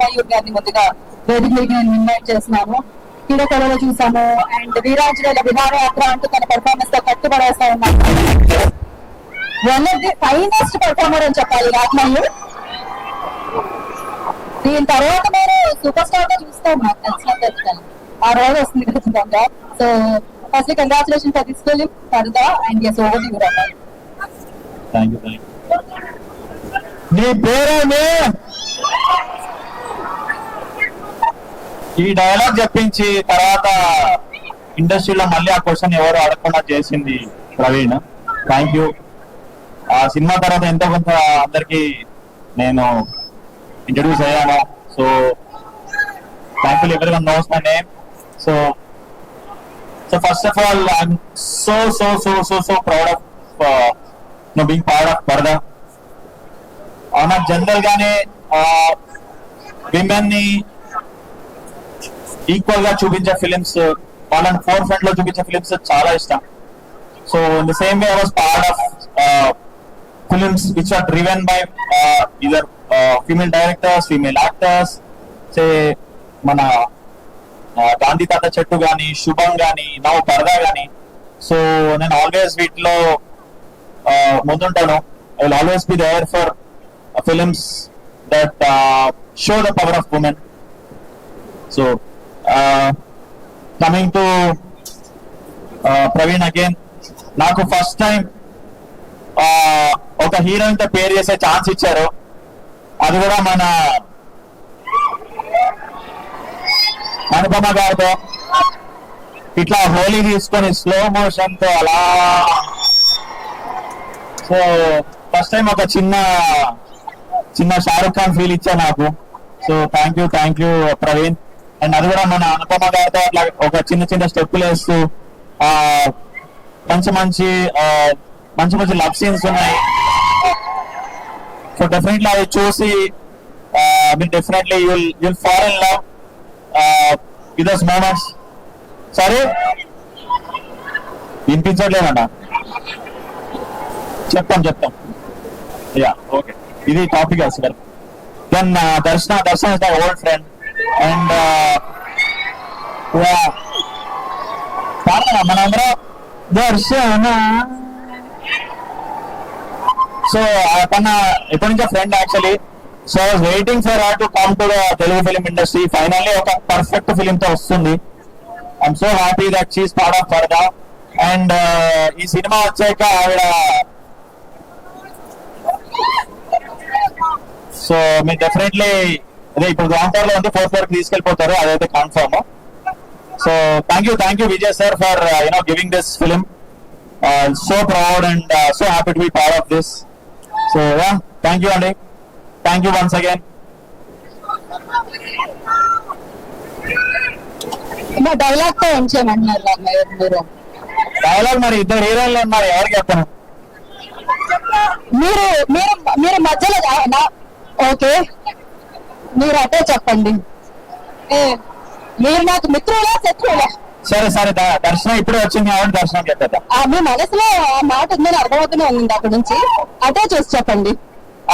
రాజ్మయూర్ గారిని ముందుగా వేదికకి నేను ఇన్వైట్ చేస్తున్నాను. కీడకళలో చూసాము అండ్ వీరాంజనేయుల విహారయాత్ర అంటూ తన పెర్ఫార్మెన్స్ తో కట్టుబడేస్తా ఉన్నాను. One of the finest performer అని చెప్పాలి రాజ్మయూర్. దీని తర్వాత మీరు సూపర్ స్టార్ గా చూస్తాం, నాకు తెలిసినంత ఆ రోజు వస్తుంది ఖచ్చితంగా. So first congratulation for this film Parda and yes over you Ram. నీ పేరేమి? ఈ డైలాగ్ చెప్పించి తర్వాత ఇండస్ట్రీలో మళ్ళీ ఆ క్వశ్చన్ ఎవరు అడగకుండా చేసింది ప్రవీణ్. Thank you. ఆ సినిమా తర్వాత ఎంతో కొంత అందరికి నేను ఇంట్రడ్యూస్ అయ్యాను. So thankful everyone knows my name. So first of all I'm so proud of being part of Parda. నాకు జనరల్ గానే విమెన్ ని ఈక్వల్ గా చూపించే ఫిలిమ్స్, వాళ్ళని ఫోర్ ఫ్రంట్ లో చూపించే ఫిలిమ్స్ చాలా ఇష్టం. So in the same way I was part of films which are driven by either female directors, female actors. Say మన గాంధీ తాత చెట్టు గాని, శుభం గాని, నవ్ పరదా గాని. సో నేను ఆల్వేస్ వీటిలో ముందుంటాను. I will always be there for films that show the power of women. So coming to Praveen again, నాకు ఫస్ట్ టైం ఒక హీరోయిన్ తో పేరు చేసే ఛాన్స్ ఇచ్చారు. అది కూడా మన అనుపమ గారితో. ఇట్లా హోలీ తీసుకొని స్లో మోషన్ తో అలా. సో ఫస్ట్ టైం ఒక చిన్న షారుఖ్ ఖాన్ ఫీల్ ఇచ్చా నాకు. So thank you Praveen. And అది కూడా మన అనుపమ గారితో అట్లా ఒక చిన్న స్టెప్పులు వేస్తూ మంచి లవ్ సీన్స్ ఉన్నాయి. సో డెఫినెట్లీ అవి చూసి మీరు definitely you'll fall in love with those moments. సరే వినిపించట్లేదన్నా? చెప్తాం. యా ఓకే, ఇది topic sir. Then Darshana is my old friend and మనందరం దర్శన. సో తన ఎప్పటి నుంచో friend actually. So I was waiting for her to come to the Telugu film industry. Finally ఒక perfect film తో వస్తుంది. I'm so happy that she is part of purdah. And ఈ cinema వచ్చాక ఆవిడ సో మీరు డెఫినెట్లీ అదే ఇప్పుడు గ్రౌండ్ లో ఉంది, 4 floor తీసుకెళ్ళిపోతారు, అదైతే confirm. So thank you Vijay sir for giving this film. So proud and so happy to be part of this. So ya thank you అండి. Thank you once again. Dialogue తో ఏం చేయమంటున్నారు? డైలాగ్ మరి ఇద్దరు హీరోయిన్లు ఉన్నారు, ఎవరికి చెప్తాను? మీరు మధ్యలో ఓకే, మీరు అటే చెప్పండి. మీరు నాకు మిత్రులా శత్రువులా? సరే దర్శనం ఇప్పుడే వచ్చింది కాబట్టి దర్శనం చెప్పేద్దాం. మీ మనసులో ఆ మాట ఉందని అర్థమవుతూనే ఉంది అక్కడి నుంచి. అటే చూసి చెప్పండి.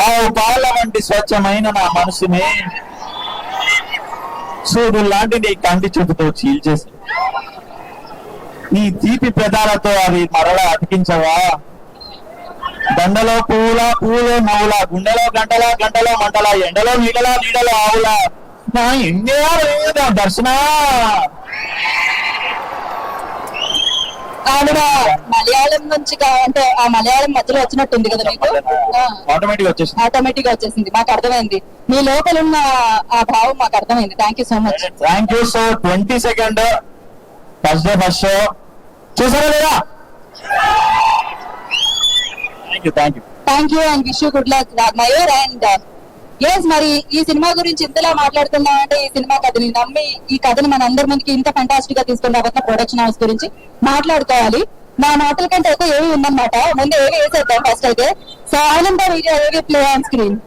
ఆ పాల వంటి స్వచ్ఛమైన నా మనసుని సూర్యుడు లాంటి నీ కంటి చూపుతో చీల్చేసి నీ తీపి పెదాలతో అవి మరలా అతికించవా? దండలో పూల నవ్వుల, గుండెలో గంటలో మంటల, ఎండలో నీడలో ఆవుల, నా ఇండియా దర్శన. ఆవిడ మలయాళం నుంచి అంటే ఆ మలయాళం మధ్యలో వచ్చినట్టుంది కదా మీకు? ఆటోమేటిక్ గా వచ్చేసింది. మాకు అర్థమైంది, మీ లోపల ఉన్న ఆ భావం మాకు అర్థమైంది. Thank you so much. Thank you. So 22nd first day first show చూసారా లేదా? Thank you and wish you good luck Rajmayur. And yes, మరి ఈ సినిమా గురించి ఇంతలా మాట్లాడుతున్నామంటే ఈ సినిమా కథని నమ్మి ఈ కథని మన అందరి ముందుకి ఇంత ఫంటాస్టిక్ గా తీసుకుని రాబోతున్న ప్రొడక్షన్ హౌస్ గురించి మాట్లాడుకోవాలి. నా మాటల కంటే అయితే ఏవి ఉందన్నమాట. ముందు ఏవి వేసేద్దాం ఫస్ట్ అయితే. సో ఆనంద ఏవి ప్లే ఆన్ స్క్రీన్.